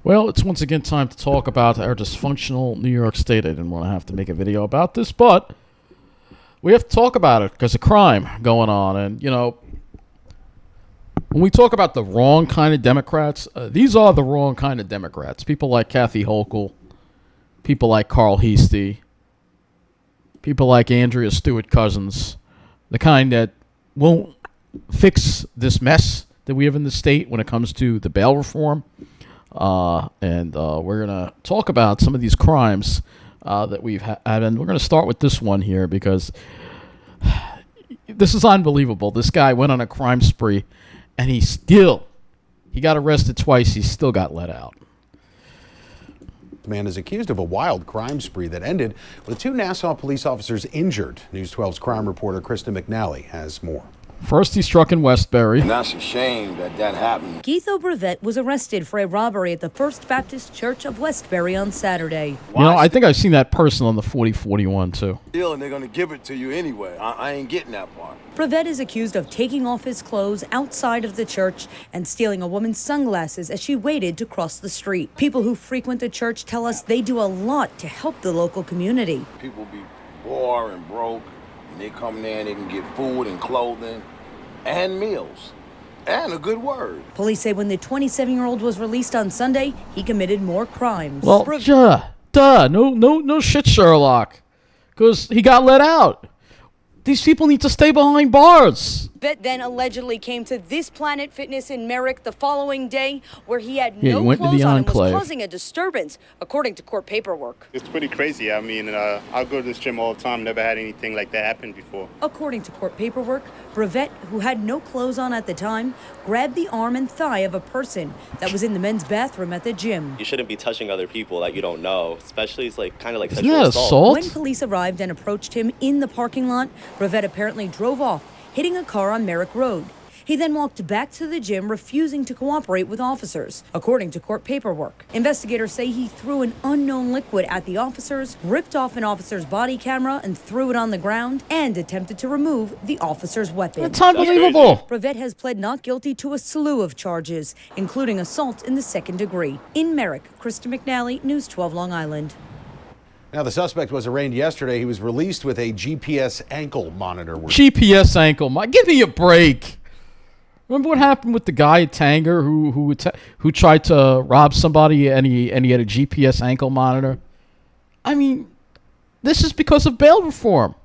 Well, it's once again time to talk about our dysfunctional New York State. I didn't want to have to make a video about this, but we have to talk about it because of crime going on. And, you know, when we talk about the wrong kind of Democrats, these are the wrong kind of Democrats. People like Kathy Hochul, people like Carl Heastie, people like Andrea Stewart-Cousins, the kind that won't fix this mess that we have in the state when it comes to the bail reform. And we're going to talk about some of these crimes that we've had. And we're going to start with this one here because this is unbelievable. This guy went on a crime spree, and he got arrested twice. He still got let out. The man is accused of a wild crime spree that ended with 2 Nassau police officers injured. News 12's crime reporter Krista McNally has more. First, he struck in Westbury. And that's a shame that happened. Keith Brevet was arrested for a robbery at the First Baptist Church of Westbury on Saturday. You know, I think I've seen that person on the 4041 too. And they're going to give it to you anyway. I ain't getting that part. Brevet is accused of taking off his clothes outside of the church and stealing a woman's sunglasses as she waited to cross the street. People who frequent the church tell us they do a lot to help the local community. People be poor and broke, and they come there and they can get food and clothing and meals and a good word. Police say when the 27-year-old was released on Sunday, he committed more crimes. Well, no shit, Sherlock, because he got let out. These people need to stay behind bars. Brevet then allegedly came to this Planet Fitness in Merrick the following day, where he had no clothes on and was causing a disturbance, according to court paperwork. It's pretty crazy. I mean, I go to this gym all the time. Never had anything like that happen before. According to court paperwork, Brevet, who had no clothes on at the time, grabbed the arm and thigh of a person that was in the men's bathroom at the gym. You shouldn't be touching other people that you don't know, especially it's like kind of like Isn't sexual that assault? When police arrived and approached him in the parking lot, Brevet apparently drove off, hitting a car on Merrick Road. He then walked back to the gym, refusing to cooperate with officers, according to court paperwork. Investigators say he threw an unknown liquid at the officers, ripped off an officer's body camera and threw it on the ground, and attempted to remove the officer's weapon. That's unbelievable. Brevet has pled not guilty to a slew of charges, including assault in the second degree. In Merrick, Krista McNally, News 12 Long Island. Now, the suspect was arraigned yesterday. He was released with a GPS ankle monitor. GPS ankle monitor. Give me a break. Remember what happened with the guy at Tanger who tried to rob somebody and he had a GPS ankle monitor? I mean, this is because of bail reform.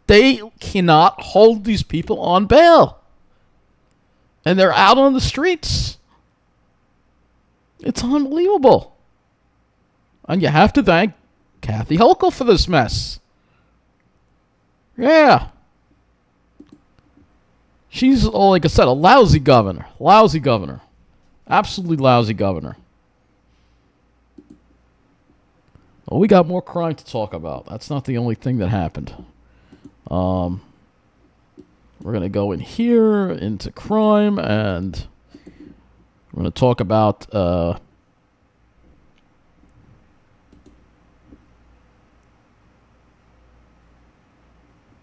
They cannot hold these people on bail. And they're out on the streets. It's unbelievable. And you have to thank Kathy Hochul for this mess. Yeah. She's, like I said, a lousy governor. Lousy governor. Absolutely lousy governor. Well, we got more crime to talk about. That's not the only thing that happened. We're going to go in here into crime, and we're going to talk about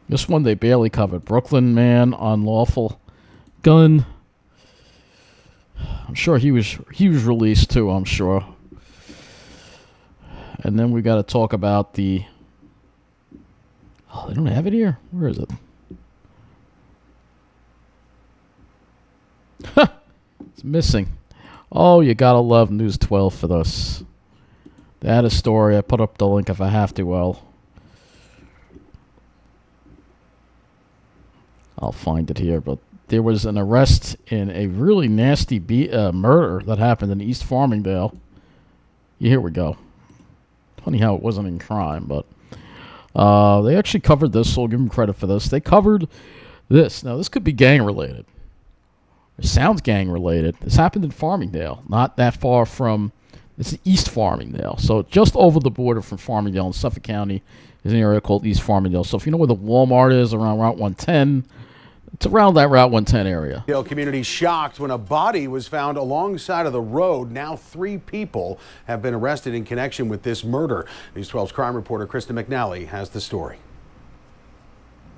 this one they barely covered. Brooklyn man, unlawful gun. I'm sure he was released too, I'm sure. And then we got to talk about the... Oh, they don't have it here? Where is it? It's missing. Oh, you got to love News 12 for this. They had a story. I put up the link if I have to, well... I'll find it here, but there was an arrest in a really nasty murder that happened in East Farmingdale. Yeah, here we go. Funny how it wasn't in crime, but they actually covered this, so I'll give them credit for this. They covered this. Now, this could be gang-related. It sounds gang-related. This happened in Farmingdale, not that far from... This is East Farmingdale, so just over the border from Farmingdale in Suffolk County is an area called East Farmingdale. So if you know where the Walmart is around Route 110... It's around that Route 110 area. The community shocked when a body was found alongside of the road. Now 3 people have been arrested in connection with this murder. News 12's crime reporter Krista McNally has the story.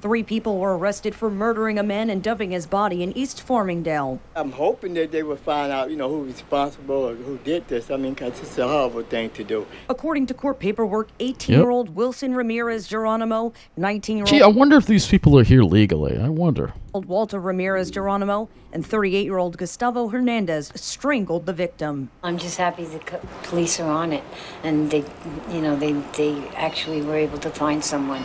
3 people were arrested for murdering a man and dumping his body in East Farmingdale. I'm hoping that they will find out, who's responsible or who did this. I mean, because it's a horrible thing to do. According to court paperwork, 18-year-old Wilson Ramirez Geronimo, 19-year-old... Gee, I wonder if these people are here legally. I wonder. Walter Ramirez Geronimo and 38-year-old Gustavo Hernandez strangled the victim. I'm just happy the police are on it, and they actually were able to find someone.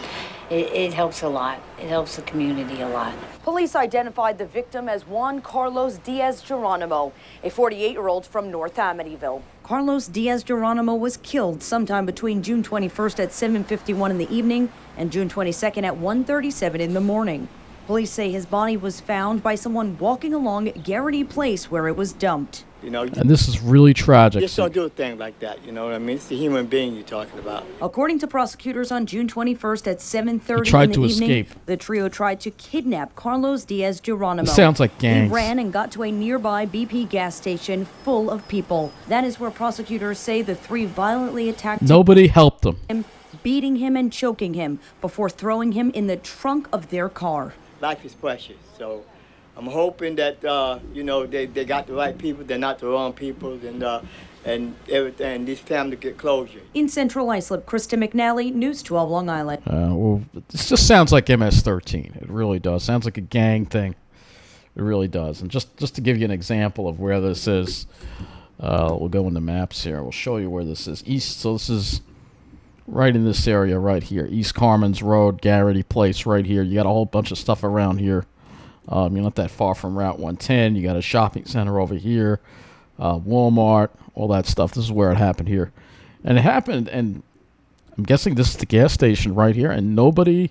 It helps a lot. It helps the community a lot. Police identified the victim as Juan Carlos Diaz Geronimo, a 48-year-old from North Amityville. Carlos Diaz Geronimo was killed sometime between June 21st at 7:51 in the evening and June 22nd at 1:37 in the morning. Police say his body was found by someone walking along Garrity Place where it was dumped. And this is really tragic. Just don't do a thing like that, you know what I mean? It's the human being you're talking about. According to prosecutors, on June 21st at 7:30 in the evening, escape. The trio tried to kidnap Carlos Diaz Geronimo. This sounds like gangs. He ran and got to a nearby BP gas station full of people. That is where prosecutors say the 3 violently attacked Nobody helped them. him, beating him and choking him before throwing him in the trunk of their car. Life is precious, so I'm hoping that, they got the right people, they're not the wrong people, and everything, this family get closure. In Central Islip, Krista McNally, News 12 Long Island. Well, this just sounds like MS-13. It really does. Sounds like a gang thing. It really does. And just to give you an example of where this is, we'll go in the maps here. We'll show you where this is. So this is right in this area right here. East Carmans Road, Garrity Place right here. You got a whole bunch of stuff around here. You're not that far from Route 110. You got a shopping center over here, Walmart, all that stuff. This is where it happened here. And it happened, and I'm guessing this is the gas station right here, and nobody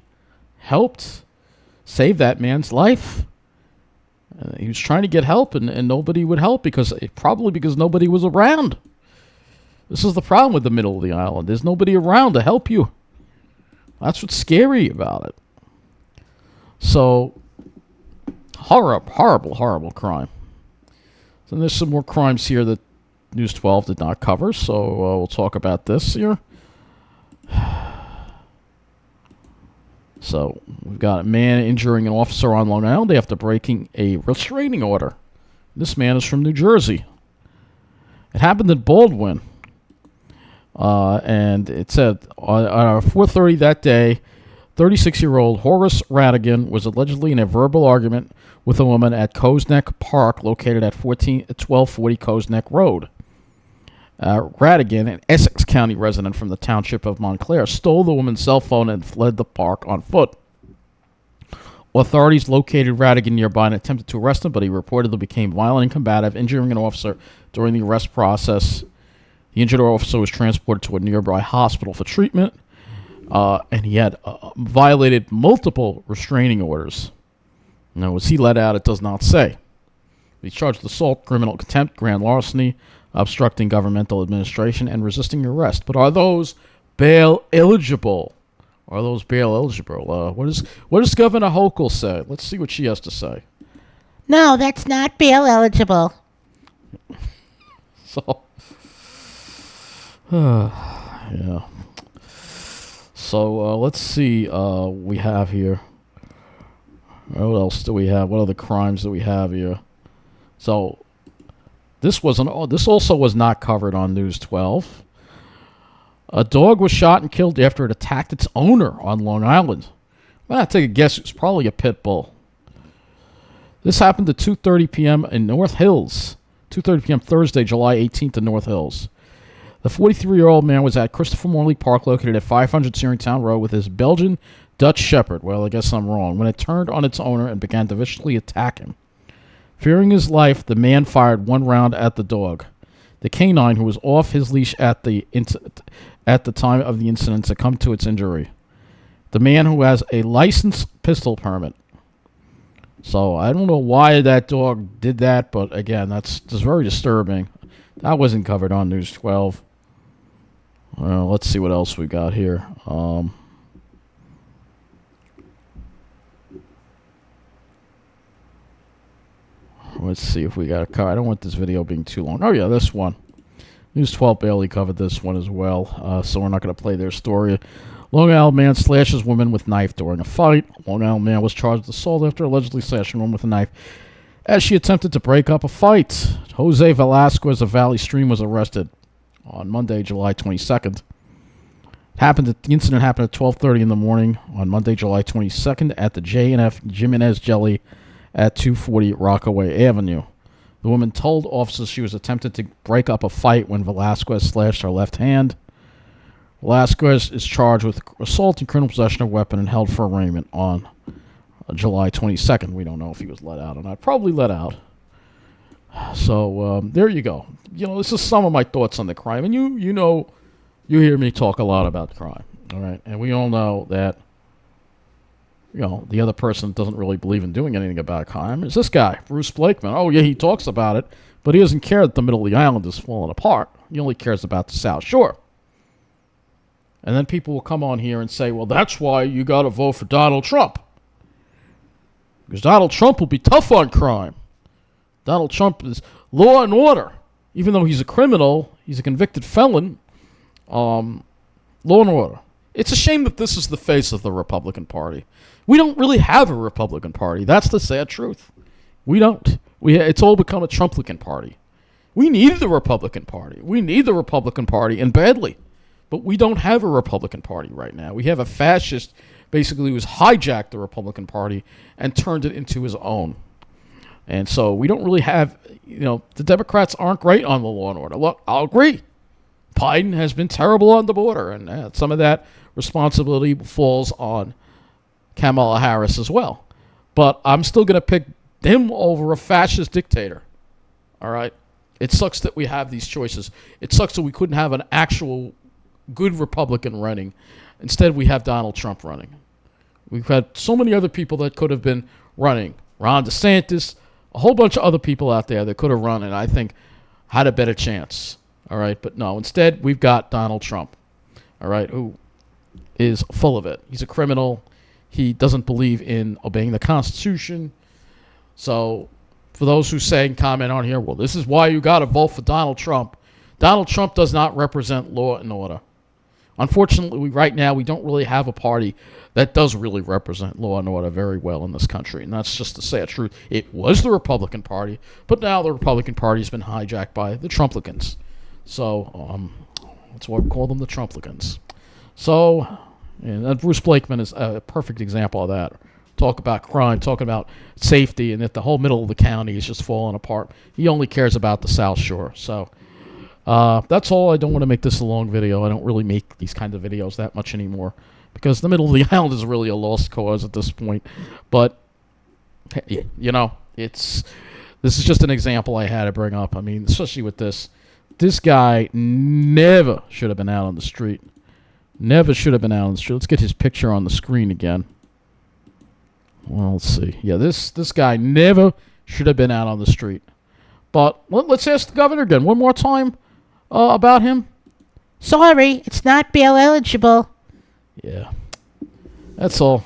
helped save that man's life. He was trying to get help, and nobody would help probably because nobody was around. This is the problem with the middle of the island. There's nobody around to help you. That's what's scary about it. So, horrible crime. So there's some more crimes here that News 12 did not cover, so we'll talk about this here. So, we've got a man injuring an officer on Long Island after breaking a restraining order. This man is from New Jersey. It happened in Baldwin. And it said, at 4:30 that day, 36-year-old Horace Radigan was allegedly in a verbal argument with a woman at Coes Neck Park, located at 1240 Coes Neck Road. Radigan, an Essex County resident from the township of Montclair, stole the woman's cell phone and fled the park on foot. Authorities located Radigan nearby and attempted to arrest him, but he reportedly became violent and combative, injuring an officer during the arrest process. The injured officer was transported to a nearby hospital for treatment, and he had violated multiple restraining orders. Now, was he let out? It does not say. He's charged with assault, criminal contempt, grand larceny, obstructing governmental administration, and resisting arrest. But are those bail eligible? What does Governor Hochul say? Let's see what she has to say. No, that's not bail eligible. So, yeah. So, let's see. We have here. What else do we have? What other crimes do we have here? So, this also was not covered on News 12. A dog was shot and killed after it attacked its owner on Long Island. I'm going to take a guess. It was probably a pit bull. This happened at 2:30 p.m. in North Hills. 2:30 p.m. Thursday, July 18th in North Hills. The 43-year-old man was at Christopher Morley Park, located at 500 Searingtown Road, with his Belgian Dutch Shepherd. Well, I guess I'm wrong. When it turned on its owner and began to viciously attack him. Fearing his life, the man fired one round at the dog. The canine, who was off his leash at the time of the incident, succumbed to its injury. The man, who has a licensed pistol permit. So, I don't know why that dog did that, but again, that's just very disturbing. That wasn't covered on News 12. Well, let's see what else we got here. Let's see if we got a car. I don't want this video being too long. Oh, yeah, this one. News 12 barely covered this one as well, so we're not going to play their story. Long Island man slashes woman with knife during a fight. Long Island man was charged with assault after allegedly slashing a woman with a knife as she attempted to break up a fight. Jose Velasquez of Valley Stream was arrested on Monday, July 22nd. The incident happened at 12:30 in the morning on Monday, July 22nd at the J&F Jimenez Jelly at 240 Rockaway Avenue. The woman told officers she was attempting to break up a fight when Velasquez slashed her left hand. Velasquez is charged with assault and criminal possession of a weapon and held for arraignment on July 22nd. We don't know if he was let out or not. Probably let out. So there you go. This is some of my thoughts on the crime. And you know, you hear me talk a lot about crime. All right. And we all know that, the other person doesn't really believe in doing anything about crime. Is this guy, Bruce Blakeman. Oh, yeah, he talks about it, but he doesn't care that the middle of the island is falling apart. He only cares about the South Shore. And then people will come on here and say, well, that's why you got to vote for Donald Trump. Because Donald Trump will be tough on crime. Donald Trump is law and order. Even though he's a criminal, he's a convicted felon, law and order. It's a shame that this is the face of the Republican Party. We don't really have a Republican Party. That's the sad truth. We don't. It's all become a Trumplican Party. We need the Republican Party. We need the Republican Party, and badly. But we don't have a Republican Party right now. We have a fascist, basically, who's hijacked the Republican Party and turned it into his own. And so we don't really have, the Democrats aren't great on the law and order. Look, I'll agree. Biden has been terrible on the border, and some of that responsibility falls on Kamala Harris as well. But I'm still going to pick him over a fascist dictator. All right? It sucks that we have these choices. It sucks that we couldn't have an actual good Republican running. Instead, we have Donald Trump running. We've had so many other people that could have been running. Ron DeSantis, a whole bunch of other people out there that could have run and I think had a better chance. All right, but no, instead we've got Donald Trump, all right, who is full of it. He's a criminal. He doesn't believe in obeying the Constitution. So for those who say and comment on here, well, this is why you got to vote for Donald Trump. Donald Trump does not represent law and order. Unfortunately, right now, we don't really have a party that does really represent law and order very well in this country. And that's just the sad truth. It was the Republican Party, but now the Republican Party has been hijacked by the Trumplicans. So that's why we call them the Trumplicans. So, and Bruce Blakeman is a perfect example of that. Talk about crime, talking about safety, and that the whole middle of the county is just falling apart. He only cares about the South Shore. So that's all. I don't want to make this a long video. I don't really make these kind of videos that much anymore because the middle of the island is really a lost cause at this point. But, this is just an example I had to bring up. I mean, especially with this. This guy never should have been out on the street. Never should have been out on the street. Let's get his picture on the screen again. Well, let's see. Yeah, this guy never should have been out on the street. But let's ask the governor again one more time about him. Sorry, it's not bail eligible. Yeah. That's all.